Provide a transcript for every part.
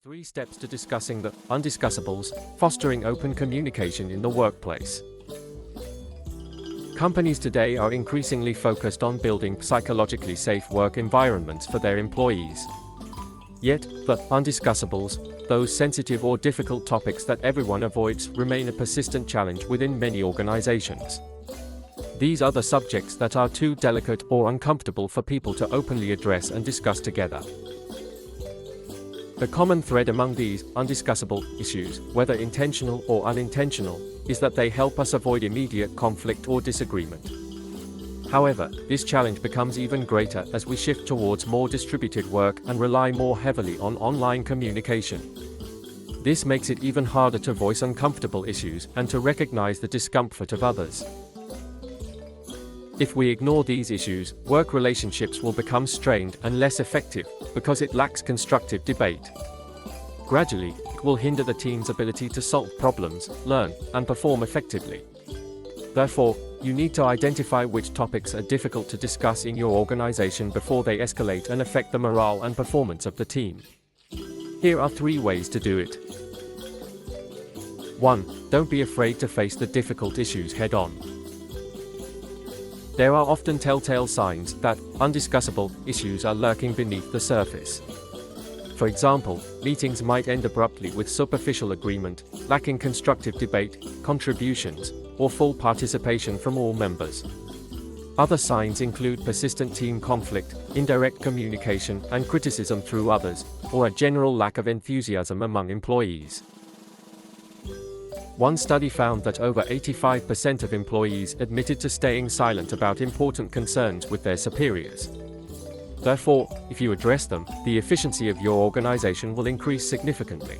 3 steps to discussing the undiscussables, fostering open communication in the workplace. Companies today are increasingly focused on building psychologically safe work environments for their employees. Yet, the undiscussables, those sensitive or difficult topics that everyone avoids, remain a persistent challenge within many organizations. These are the subjects that are too delicate or uncomfortable for people to openly address and discuss together. The common thread among these undiscussable issues, whether intentional or unintentional, is that they help us avoid immediate conflict or disagreement. However, this challenge becomes even greater as we shift towards more distributed work and rely more heavily on online communication. This makes it even harder to voice uncomfortable issues and to recognize the discomfort of others. If we ignore these issues, work relationships will become strained and less effective, because it lacks constructive debate. Gradually, it will hinder the team's ability to solve problems, learn, and perform effectively. Therefore, you need to identify which topics are difficult to discuss in your organization before they escalate and affect the morale and performance of the team. Here are 3 ways to do it. 1. Don't be afraid to face the difficult issues head-on. There are often telltale signs that undiscussable issues are lurking beneath the surface. For example, meetings might end abruptly with superficial agreement, lacking constructive debate, contributions, or full participation from all members. Other signs include persistent team conflict, indirect communication and criticism through others, or a general lack of enthusiasm among employees. One study found that over 85% of employees admitted to staying silent about important concerns with their superiors. Therefore, if you address them, the efficiency of your organization will increase significantly.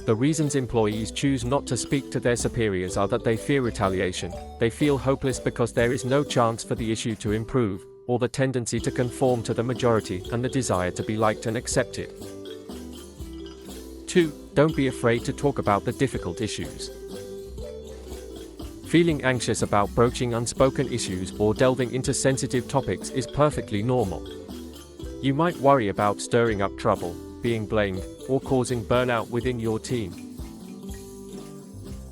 The reasons employees choose not to speak to their superiors are that they fear retaliation, they feel hopeless because there is no chance for the issue to improve, or the tendency to conform to the majority and the desire to be liked and accepted. 2. Don't be afraid to talk about the difficult issues. Feeling anxious about broaching unspoken issues or delving into sensitive topics is perfectly normal. You might worry about stirring up trouble, being blamed, or causing burnout within your team.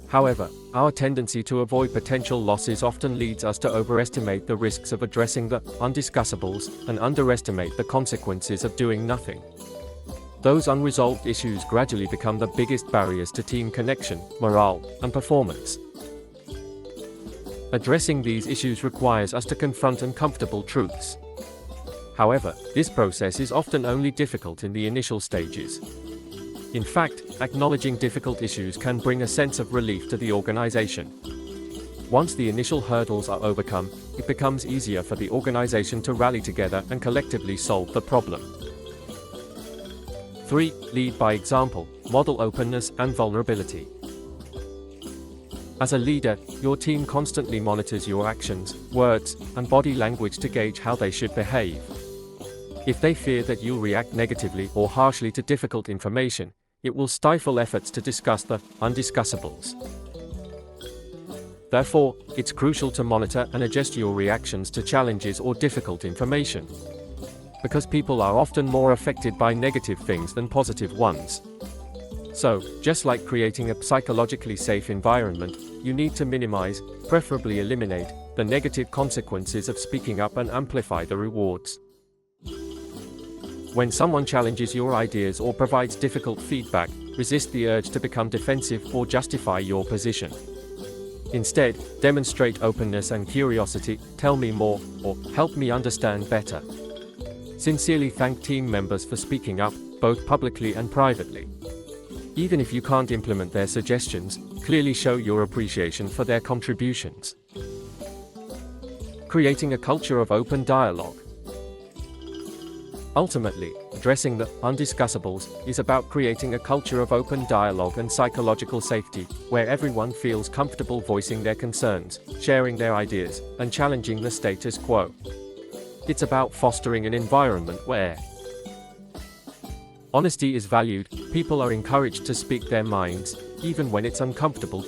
However, our tendency to avoid potential losses often leads us to overestimate the risks of addressing the undiscussables and underestimate the consequences of doing nothing. Those unresolved issues gradually become the biggest barriers to team connection, morale, and performance. Addressing these issues requires us to confront uncomfortable truths. However, this process is often only difficult in the initial stages. In fact, acknowledging difficult issues can bring a sense of relief to the organization. Once the initial hurdles are overcome, it becomes easier for the organization to rally together and collectively solve the problem. 3. Lead by example, model openness and vulnerability. As a leader, your team constantly monitors your actions, words, and body language to gauge how they should behave. If they fear that you'll react negatively or harshly to difficult information, it will stifle efforts to discuss the undiscussables. Therefore, it's crucial to monitor and adjust your reactions to challenges or difficult information. Because people are often more affected by negative things than positive ones. So, just like creating a psychologically safe environment, you need to minimize, preferably eliminate, the negative consequences of speaking up and amplify the rewards. When someone challenges your ideas or provides difficult feedback, resist the urge to become defensive or justify your position. Instead, demonstrate openness and curiosity, tell me more, or help me understand better. Sincerely thank team members for speaking up, both publicly and privately. Even if you can't implement their suggestions, clearly show your appreciation for their contributions. Creating a culture of open dialogue. Ultimately, addressing the undiscussables is about creating a culture of open dialogue and psychological safety, where everyone feels comfortable voicing their concerns, sharing their ideas, and challenging the status quo. It's about fostering an environment where honesty is valued, people are encouraged to speak their minds, even when it's uncomfortable.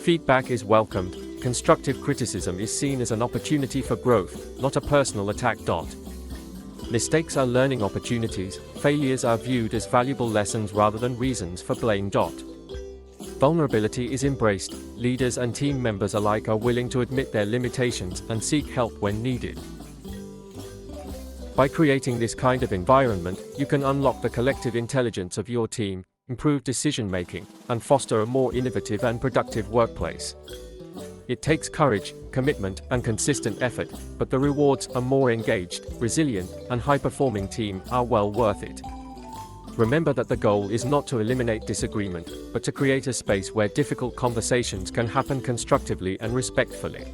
Feedback is welcomed, constructive criticism is seen as an opportunity for growth, not a personal attack. Mistakes are learning opportunities, failures are viewed as valuable lessons rather than reasons for blame. Vulnerability is embraced, leaders and team members alike are willing to admit their limitations and seek help when needed. By creating this kind of environment, you can unlock the collective intelligence of your team, improve decision-making, and foster a more innovative and productive workplace. It takes courage, commitment, and consistent effort, but the rewards: a more engaged, resilient, and high-performing team are well worth it. Remember that the goal is not to eliminate disagreement, but to create a space where difficult conversations can happen constructively and respectfully.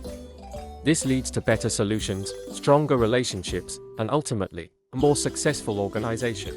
This leads to better solutions, stronger relationships, and ultimately, a more successful organization.